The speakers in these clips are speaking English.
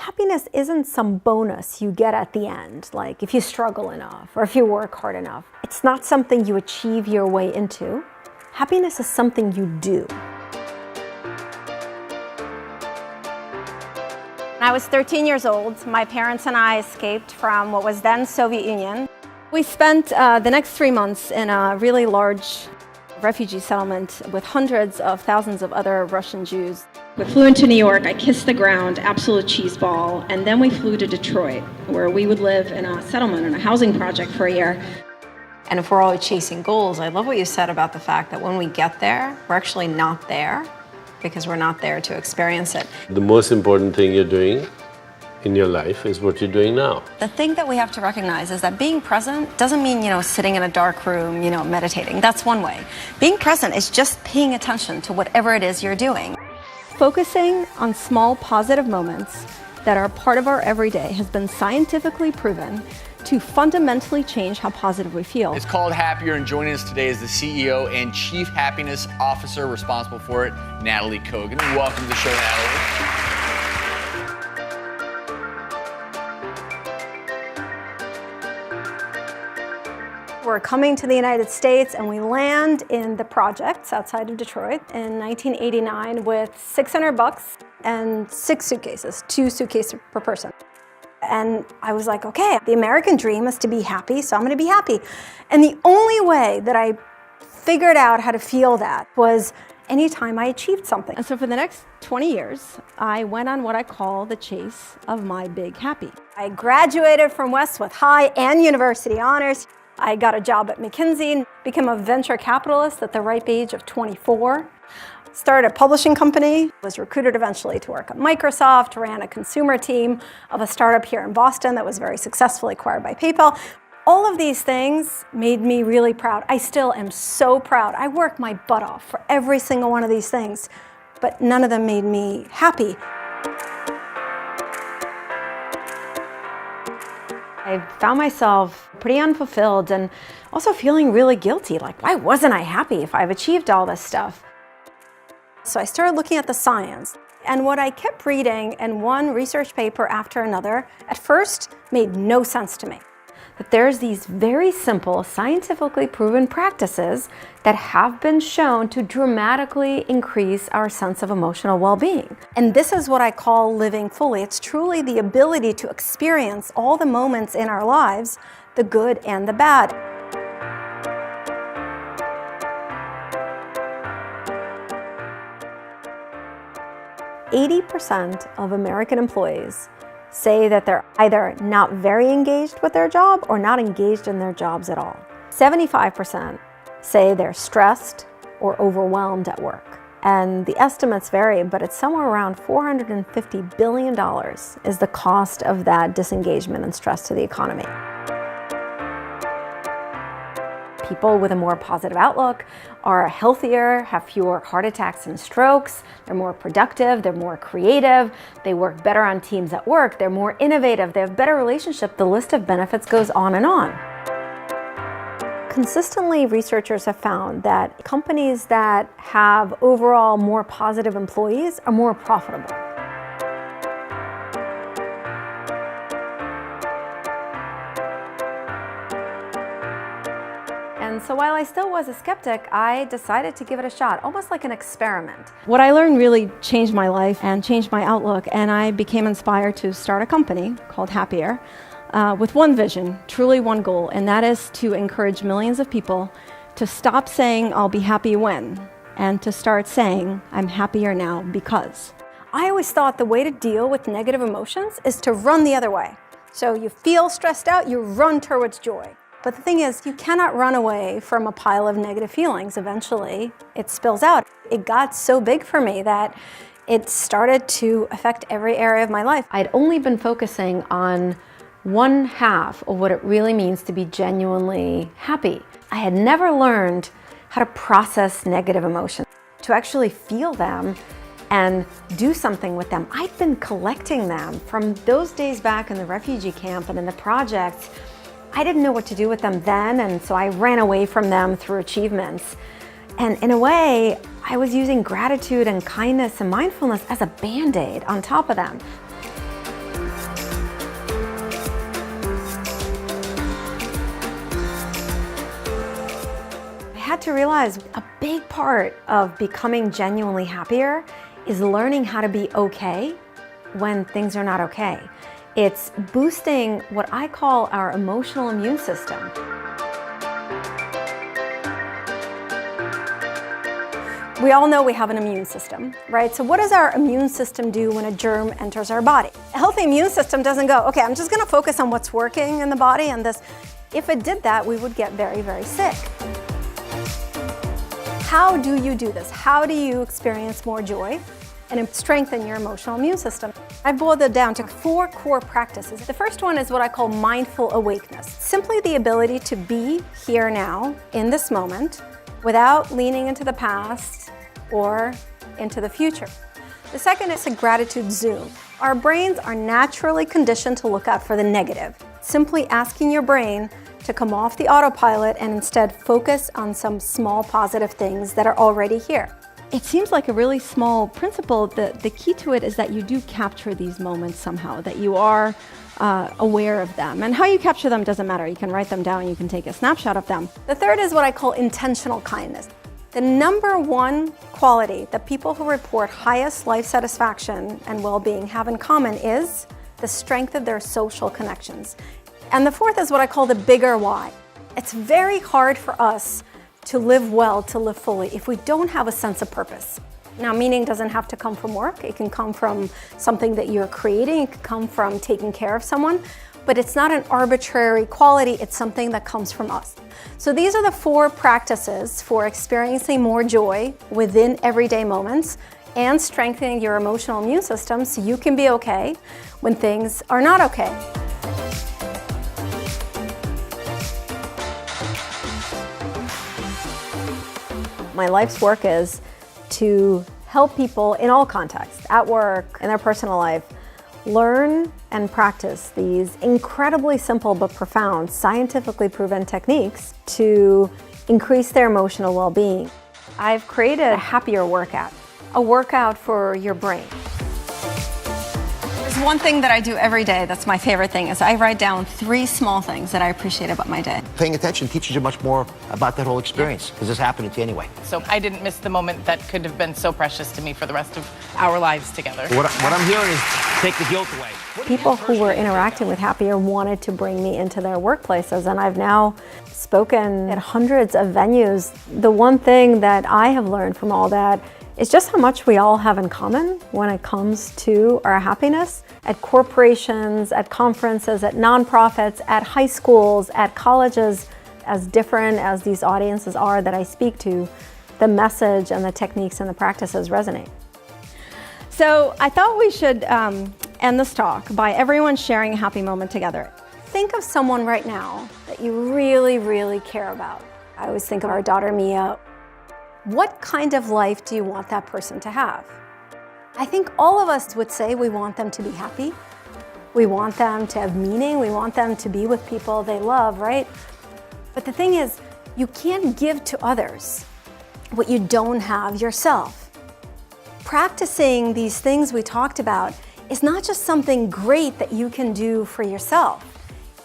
Happiness isn't some bonus you get at the end, like if you struggle enough or if you work hard enough. It's not something you achieve your way into. Happiness is something you do. When I was 13 years old, my parents and I escaped from what was then Soviet Union. We spent the next 3 months in a really large refugee settlement with hundreds of thousands of other Russian Jews. We flew into New York, I kissed the ground, absolute cheese ball, and then we flew to Detroit, where we would live in a settlement, in a housing project for a year. And if we're always chasing goals, I love what you said about the fact that when we get there, we're actually not there because we're not there to experience it. The most important thing you're doing in your life is what you're doing now. The thing that we have to recognize is that being present doesn't mean, sitting in a dark room, meditating. That's one way. Being present is just paying attention to whatever it is you're doing. Focusing on small positive moments that are part of our everyday has been scientifically proven to fundamentally change how positive we feel. It's called Happier, and joining us today is the CEO and Chief Happiness Officer responsible for it, Nataly Kogan. Welcome to the show, Nataly. We're coming to the United States and we land in the projects outside of Detroit in 1989 with $600 and 6 suitcases, 2 suitcases per person. And I was like, okay, the American dream is to be happy, so I'm gonna be happy. And the only way that I figured out how to feel that was anytime I achieved something. And so for the next 20 years, I went on what I call the chase of my big happy. I graduated from West with high and university honors. I got a job at McKinsey, became a venture capitalist at the ripe age of 24. Started a publishing company, was recruited eventually to work at Microsoft, ran a consumer team of a startup here in Boston that was very successfully acquired by PayPal. All of these things made me really proud. I still am so proud. I worked my butt off for every single one of these things, but none of them made me happy. I found myself pretty unfulfilled and also feeling really guilty. Like, why wasn't I happy if I've achieved all this stuff? So I started looking at the science. And what I kept reading in one research paper after another, at first made no sense to me. That there's these very simple, scientifically proven practices that have been shown to dramatically increase our sense of emotional well-being. And this is what I call living fully. It's truly the ability to experience all the moments in our lives, the good and the bad. %80 of American employees say that they're either not very engaged with their job or not engaged in their jobs at all. 75% say they're stressed or overwhelmed at work. And the estimates vary, but it's somewhere around $450 billion is the cost of that disengagement and stress to the economy. People with a more positive outlook are healthier, have fewer heart attacks and strokes, they're more productive, they're more creative, they work better on teams at work, they're more innovative, they have better relationships. The list of benefits goes on and on. Consistently, researchers have found that companies that have overall more positive employees are more profitable. And so while I still was a skeptic, I decided to give it a shot, almost like an experiment. What I learned really changed my life and changed my outlook, and I became inspired to start a company called Happier with one vision, truly one goal, and that is to encourage millions of people to stop saying, I'll be happy when, and to start saying, I'm happier now because. I always thought the way to deal with negative emotions is to run the other way. So you feel stressed out, you run towards joy. But the thing is, you cannot run away from a pile of negative feelings. Eventually, it spills out. It got so big for me that it started to affect every area of my life. I'd only been focusing on one half of what it really means to be genuinely happy. I had never learned how to process negative emotions, to actually feel them and do something with them. I'd been collecting them from those days back in the refugee camp and in the projects. I didn't know what to do with them then, and so I ran away from them through achievements. And in a way, I was using gratitude and kindness and mindfulness as a Band-Aid on top of them. to realize a big part of becoming genuinely happier is learning how to be okay when things are not okay. It's boosting what I call our emotional immune system. We all know we have an immune system, right? So what does our immune system do when a germ enters our body? A healthy immune system doesn't go, okay, I'm just gonna focus on what's working in the body and this. If it did that, we would get very, very sick. How do you do this? How do you experience more joy and strengthen your emotional immune system? I've boiled it down to 4 core practices. The first one is what I call mindful awakeness. Simply the ability to be here now in this moment without leaning into the past or into the future. The second is a gratitude zoom. Our brains are naturally conditioned to look out for the negative. Simply asking your brain to come off the autopilot and instead focus on some small positive things that are already here. It seems like a really small principle. The key to it is that you do capture these moments somehow, that you are aware of them. And how you capture them doesn't matter. You can write them down, you can take a snapshot of them. The third is what I call intentional kindness. The number one quality that people who report highest life satisfaction and well-being have in common is the strength of their social connections. And the fourth is what I call the bigger why. It's very hard for us to live well, to live fully, if we don't have a sense of purpose. Now, meaning doesn't have to come from work. It can come from something that you're creating. It can come from taking care of someone. But it's not an arbitrary quality. It's something that comes from us. So these are the 4 practices for experiencing more joy within everyday moments and strengthening your emotional immune system so you can be okay when things are not okay. My life's work is to help people in all contexts, at work, in their personal life, learn and practice these incredibly simple but profound, scientifically proven techniques to increase their emotional well-being. I've created a happier workout, a workout for your brain. There's one thing that I do every day that's my favorite thing is I write down 3 small things that I appreciate about my day. Paying attention teaches you much more about that whole experience because it's happening to you anyway. So I didn't miss the moment that could have been so precious to me for the rest of our lives together. What I'm hearing is take the guilt away. People who were interacting with Happier wanted to bring me into their workplaces, and I've now spoken at hundreds of venues. The one thing that I have learned from all that is just how much we all have in common when it comes to our happiness. At corporations, at conferences, at nonprofits, at high schools, at colleges, as different as these audiences are that I speak to, the message and the techniques and the practices resonate. So I thought we should end this talk by everyone sharing a happy moment together. Think of someone right now that you really, really care about. I always think of our daughter Mia. What kind of life do you want that person to have? I think all of us would say we want them to be happy. We want them to have meaning. We want them to be with people they love, right? But the thing is, you can't give to others what you don't have yourself. Practicing these things we talked about is not just something great that you can do for yourself.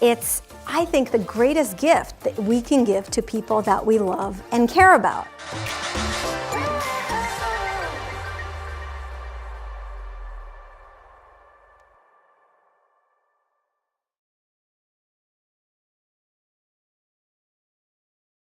It's, I think, the greatest gift that we can give to people that we love and care about.